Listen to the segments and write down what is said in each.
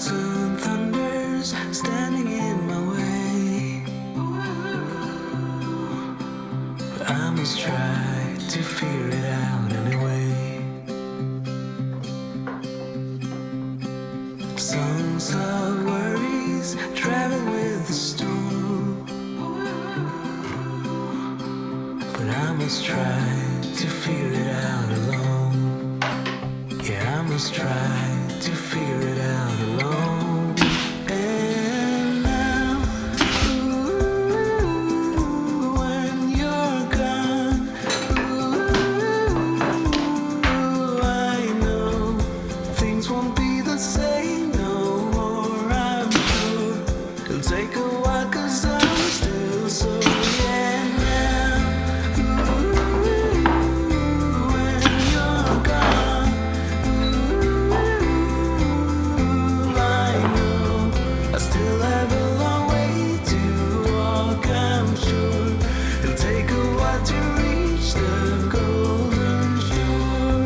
and thunders standing in my way. But I must try to figure it out anyway. Songs of worries travel with the storm. But I must try to figure it out alone. Yeah, I must try to figure it out alone. And now, ooh, when you're gone, ooh, I know things won't be the same no more. I'm sure it'll take a while 'cause I'm still so young now. Ooh, when you're gone, I still have a long way to walk, I'm sure. It'll take a while to reach the golden shore.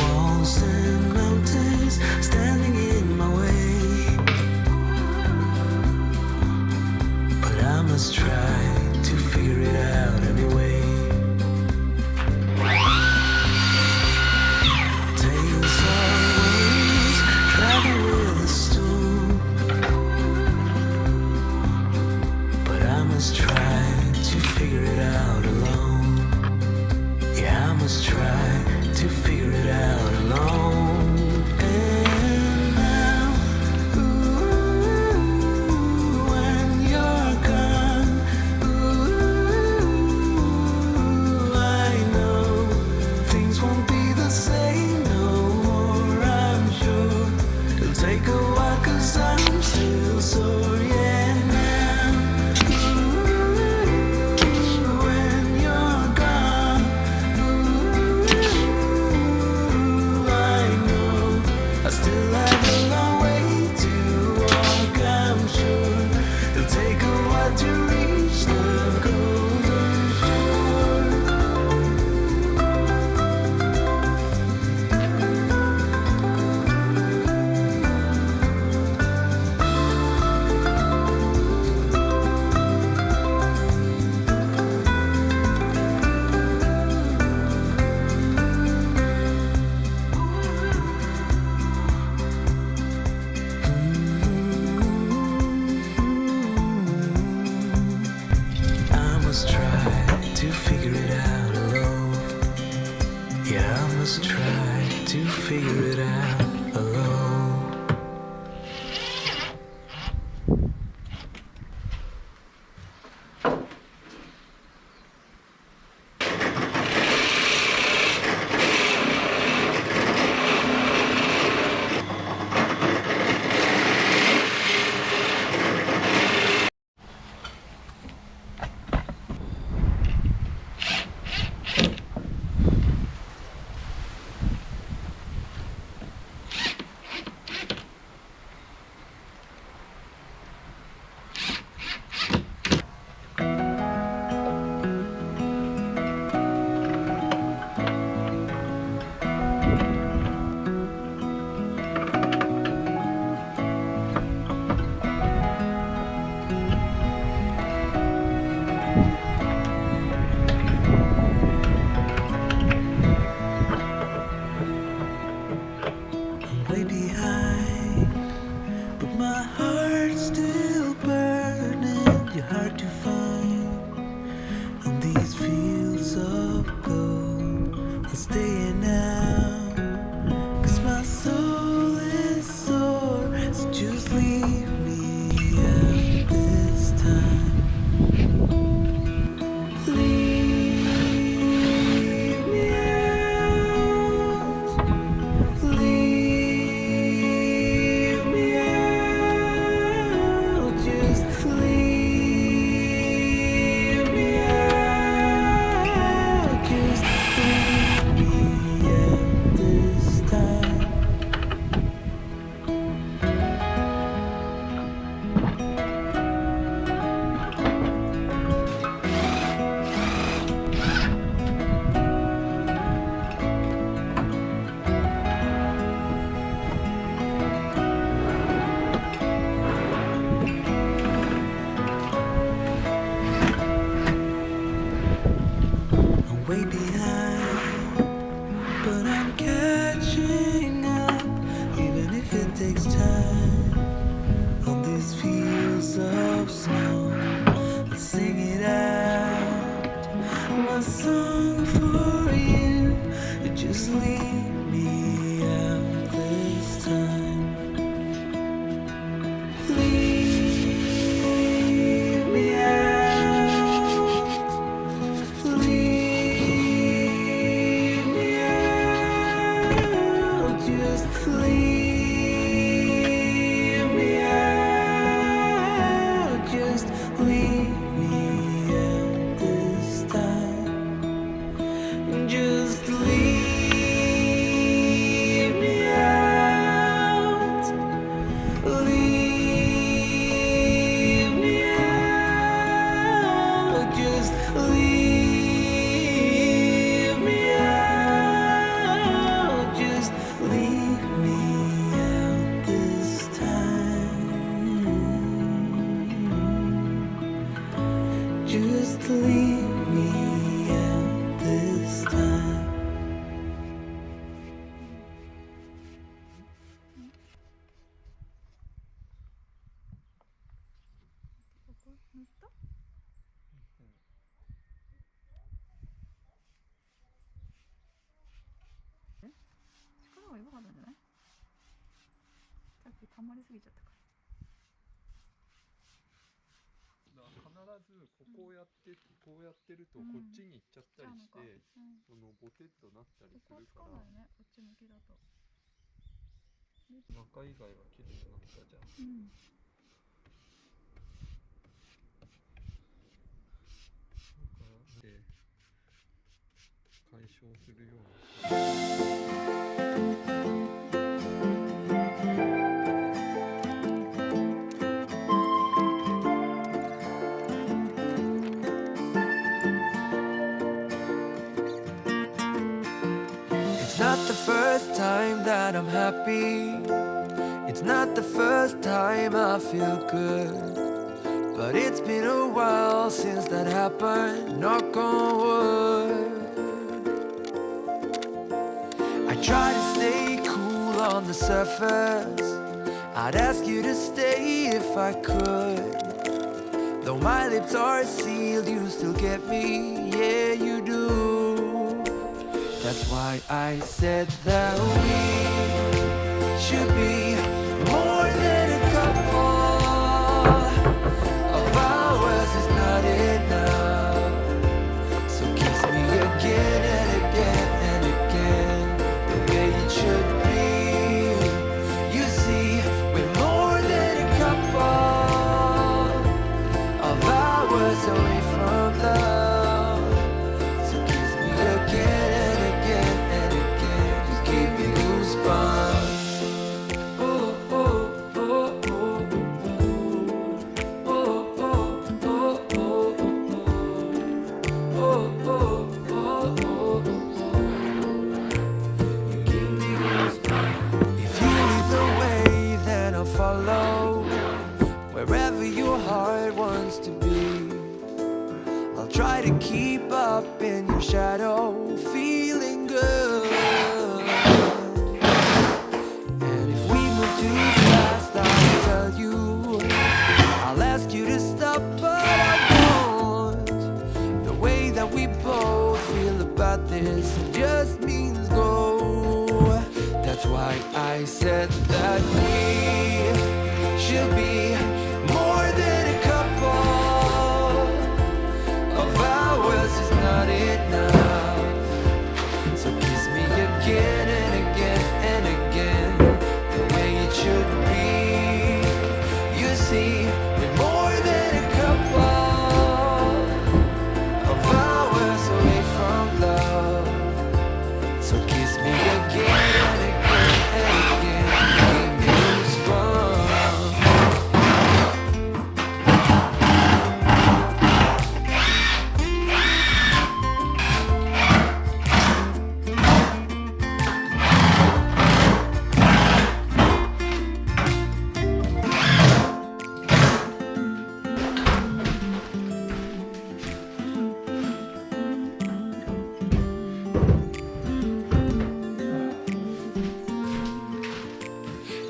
Walls and mountains standing in my way. But I must try to figure it out anyway. Tales of worries travel with the storm. But I must try to figure it out alone. Yeah, I must try to figure it out alone. And now, ooh, when you're gone, ooh, I know things won't be the same no more. I'm sure it'll take a while 'cause I'm still so young now. Ooh, when you're gone, ooh, I know I still have a long way to walk, I'm sure. It'll take a while to reach the golden shore. I must try to figure it out alone. Yeah, I must try to figure it out alone. I'm way behind, but my heart's still burning. You're hard to find on these fields of gold. I'll stay here now, 'cause my soul is sore. So just leave me out this time. Leave me out. Leave me out. Just leave just leave me at this time.必ずここをやってこうやってるとこっちに行っちゃったりして、そのボテッとなったりするから。こっち向きだと中以外は綺麗になったじゃん。で解消するように。It's not the first time that I'm happy. It's not the first time I feel good. But it's been a while since that happened, knock on wood. I try to stay cool on the surface. I'd ask you to stay if I could. Though my lips are sealed, you still get me, yeah you do. That's why I said that we should be more than a couple. Of hours is not enough. So kiss me again and again and again, the way it should be. You see, we're more than a couple of hours away from love. So kiss me again and again and again. Just give me goosebumps. Oh, oh, oh, oh, oh, oh, oh, oh, oh, oh, oh, oh, you give me goosebumps. If you lead the way, then I'll follow wherever your heart wants to be. I'll try to keep up in your shadow, feeling good. And if we move too fast, I'll tell you. I'll ask you to stop, but I won't. The way that we both feel about this just means go. That's why I said that we should be more than a couple. Of hours is not enough. So kiss me again and again and again, the way it should be. You see, we're more than a couple of hours away from love. So kiss me again and again and again. Give me goosebumps.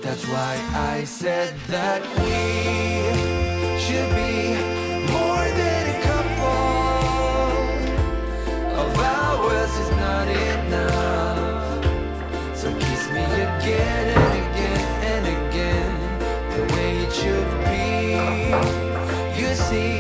That's why I said that we should be more than a couple. Of hours is not enough. So kiss me again and again and again, the way it should be. You see,